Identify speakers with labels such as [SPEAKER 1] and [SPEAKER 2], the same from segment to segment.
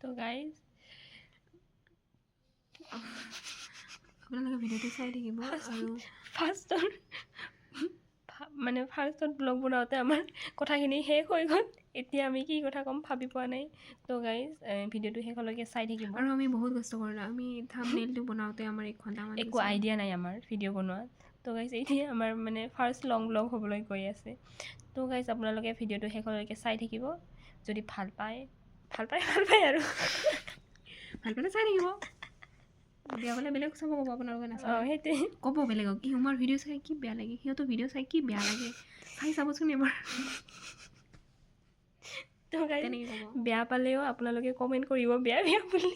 [SPEAKER 1] তো গাইজ
[SPEAKER 2] আপোনালোকে ভিডিঅ'টো চাই থাকিব আৰু
[SPEAKER 1] ফাৰ্ষ্টত ব্লগ বনাওঁতে আমাৰ কথাখিনি শেষ হৈ গ'ল এতিয়া আমি কি কথা ক'ম ভাবি পোৱা নাই তো গাইজ ভিডিঅ'টো শেষলৈকে চাই থাকিব
[SPEAKER 2] আৰু আমি বহুত কষ্ট কৰিলোঁ আমি থাম্বনেইলটো বনাওঁতে আমাৰ 1 ঘণ্টামান
[SPEAKER 1] একো আইডিয়া নাই আমাৰ ভিডিঅ' বনোৱাত তো গাইজ এতিয়া আমাৰ মানে ফাৰ্ষ্ট লং ব্লগ হ'বলৈ গৈ আছে তো গাইজ আপোনালোকে ভিডিঅ'টো শেষলৈকে চাই থাকিব যদি ভাল পায় আৰু
[SPEAKER 2] ভাল পালে চাই থাকিব বেয়া পালে বেলেগ চাব ক'ব আপোনালোকে নাচায়
[SPEAKER 1] সেইটোৱে
[SPEAKER 2] ক'ব বেলেগক কি মোৰ ভিডিঅ' চাই কি বেয়া লাগে সিহঁতৰ ভিডিঅ' চাই কি বেয়া লাগে চাই চাবচোন এবাৰ
[SPEAKER 1] তো গাইজ
[SPEAKER 2] তেনেকৈ ক'ব
[SPEAKER 1] বেয়া পালেও আপোনালোকে কমেণ্ট কৰিব বেয়া বুলি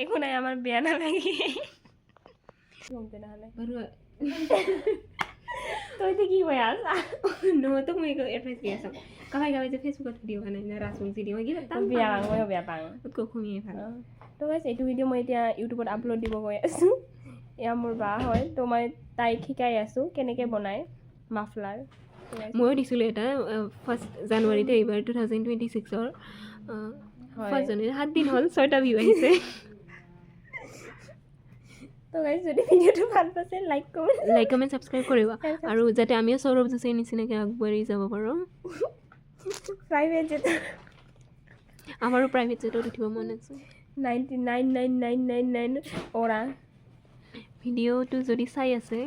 [SPEAKER 1] একো নাই আমাৰ বেয়া নালাগে তেনেহ'লে
[SPEAKER 2] বাৰু
[SPEAKER 1] তই এতিয়া কি কৈ আছা
[SPEAKER 2] নহয় তোক মই এডভাইচ দি আছোঁ কাবাই যে ফেচবুকত ভিডিঅ' বনাই না ৰাজবংশী ভিডিঅ' মই
[SPEAKER 1] বেয়া পাওঁ
[SPEAKER 2] অসমীয়াই ভাল
[SPEAKER 1] তো গাইজ এইটো ভিডিঅ' মই এতিয়া ইউটিউবত আপলোড দিব গৈ আছোঁ এয়া মোৰ বা হয় তো মই তাইক শিকাই আছোঁ কেনেকৈ বনায় মাফলাৰ
[SPEAKER 2] ময়ো দিছিলোঁ এটা 1 জানুৱাৰীতে এইবাৰ 2026 ফাৰ্ষ্ট জানুৱাৰী 7 দিন হ'ল 6টা ভিউ আহিছে
[SPEAKER 1] তো গাইজ যদি ভিডিঅ'টো ভাল পাইছে লাইক
[SPEAKER 2] কমেণ্ট ছাবস্ক্ৰাইব কৰিব আৰু যাতে আমিও সৌৰভ যোশীৰ নিচিনাকৈ আগবাঢ়ি যাব পাৰোঁ
[SPEAKER 1] প্ৰাইভেট জেট
[SPEAKER 2] আমাৰো প্ৰাইভেট জেটত উঠিব মন আছে
[SPEAKER 1] 99,999 অ'ৰা
[SPEAKER 2] ভিডিঅ'টো যদি চাই আছে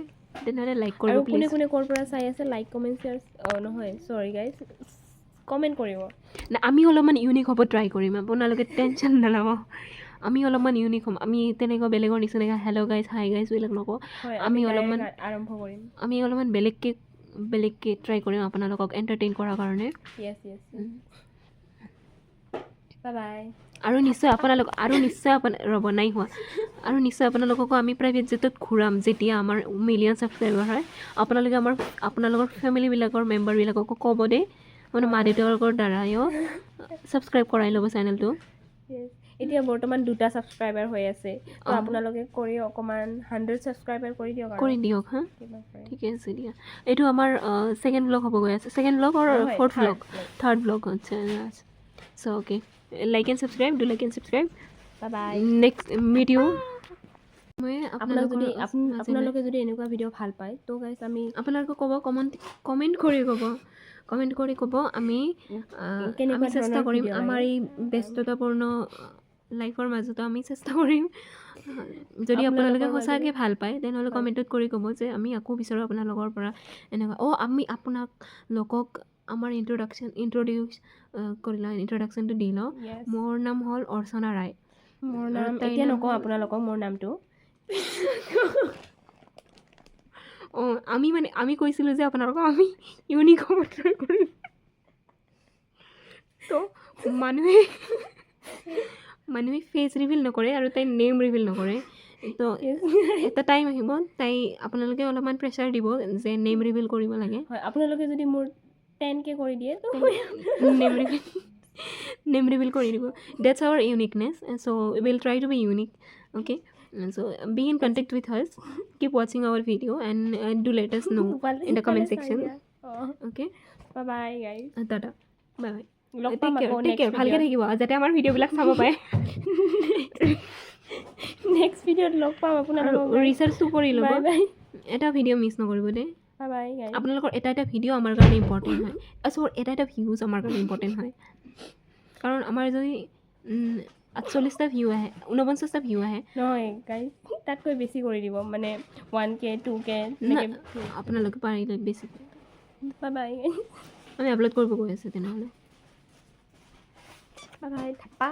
[SPEAKER 2] তেনেহ'লে লাইক কৰিব
[SPEAKER 1] আৰু
[SPEAKER 2] প্লিজ
[SPEAKER 1] কোনে ক'ৰ পৰা চাই আছে লাইক কমেণ্ট শ্বেয়াৰ নহয় চৰি গাইজ কমেণ্ট কৰিব
[SPEAKER 2] না আমি অলপমান ইউনিক হ'ব ট্ৰাই কৰিম আপোনালোকে টেনশ্যন নল'ব আমি অলপমান ইউনিক হ'ম আমি তেনেকুৱা বেলেগৰ নিচিনাকৈ হেল্ল' গাইজ হাই গাইজ বিলাক নকওঁ আমি অলপমান
[SPEAKER 1] আৰম্ভ কৰিম
[SPEAKER 2] আমি অলপমান বেলেগকৈ ট্ৰাই কৰিম আপোনালোকক এণ্টাৰটেইন কৰাৰ কাৰণে
[SPEAKER 1] য়েছ বাই বাই
[SPEAKER 2] আৰু নিশ্চয় ৰ'ব নাই হোৱা আৰু নিশ্চয় আপোনালোককো আমি প্ৰাইভেট জেটত ঘূৰাম যেতিয়া আমাৰ মিলিয়ন ছাবস্ক্ৰাইবাৰ হয় আপোনালোকে আপোনালোকৰ ফেমিলিবিলাকৰ মেম্বাৰবিলাককো ক'ব দেই মানে মা দেউতাকৰ দ্বাৰাও ছাবস্ক্ৰাইব কৰাই ল'ব চেনেলটো
[SPEAKER 1] এতিয়া বৰ্তমান 2টা ছাবস্ক্ৰাইবাৰ হৈ আছে তো আপোনালোকে কৰি অকণমান 100 ছাবস্ক্ৰাইবাৰ কৰি দিয়ক
[SPEAKER 2] হা ঠিকে আছে দিয়া এইটো আমাৰ ছেকেণ্ড ব্লগ হ'ব গৈ আছে ছেকেণ্ড ব্লগ আৰু ফ'ৰ্থ ব্লগ থাৰ্ড ব্লগ আচ্ছা চ' okay like and subscribe do like and subscribe
[SPEAKER 1] bye bye
[SPEAKER 2] next video মই
[SPEAKER 1] আপোনালোকে যদি এনেকুৱা ভিডিঅ' ভাল পায় তো গাইজ আমি
[SPEAKER 2] আপোনালোকে ক'ব কমেণ্ট কৰি ক'ব আমি চেষ্টা কৰিম আমাৰ এই ব্যস্ততাপূৰ্ণ লাইফৰ মাজতো আমি চেষ্টা কৰিম যদি আপোনালোকে সঁচাকৈ ভাল পায় তেনেহ'লে কমেণ্টত কৰি ক'ব যে আমি আকৌ বিচাৰোঁ আপোনালোকৰ পৰা এনেকুৱা আমি আপোনালোকক আমাৰ ইন্ট্ৰডাকশ্যনটো দি লওঁ মোৰ নাম হ'ল অৰ্চনা ৰায়
[SPEAKER 1] মোৰ নাম এতিয়া নকওঁ আপোনালোকক মোৰ নামটো
[SPEAKER 2] আমি কৈছিলোঁ যে আপোনালোকক আমি ইউনিক হ'ব ট্ৰাই কৰিম তো মানুহে ফেচ ৰিভিল নকৰে আৰু তাই নেম ৰিভিল নকৰে তো এটা টাইম আহিব তাই আপোনালোকে অলপমান প্ৰেছাৰ দিব যে নেম ৰিভিল কৰিব লাগে
[SPEAKER 1] হয় আপোনালোকে যদি মোৰ 10K কৰি দিয়ে তো
[SPEAKER 2] name reveal কৰি দিব that's our uniqueness and so we'll try to be unique okay and so be in contact with us keep watching our video and do let us know in the comment section okay
[SPEAKER 1] bye bye guys
[SPEAKER 2] tata bye bye
[SPEAKER 1] take care
[SPEAKER 2] ভালকৈ থাকিব যাতে আমাৰ ভিডিঅ'বিলাক চাব পাৰে
[SPEAKER 1] next ভিডিঅ'ত লগ পাম আপোনালোকক
[SPEAKER 2] ৰিচাৰ্চটো কৰি ল'ব এটা ভিডিঅ' মিছ নকৰিব দেই
[SPEAKER 1] বাই বাই
[SPEAKER 2] আপোনালোকৰ এটা ভিডিঅ' আমাৰ কাৰণে ইম্পৰ্টেণ্ট হয় এটা ভিউজ আমাৰ কাৰণে ইম্পৰ্টেণ্ট হয় কাৰণ আমাৰ যদি 48টা ভিউ আহে 49টা ভিউ আহে
[SPEAKER 1] নহয় গাইজ তাতকৈ বেছি কৰি দিব মানে 1K 2K
[SPEAKER 2] আপোনালোকে পাৰিলে বেছি
[SPEAKER 1] বাই বাই
[SPEAKER 2] আমি আপলোড কৰিব গৈ আছোঁ তেনেহ'লে
[SPEAKER 1] বাই বাই থাপা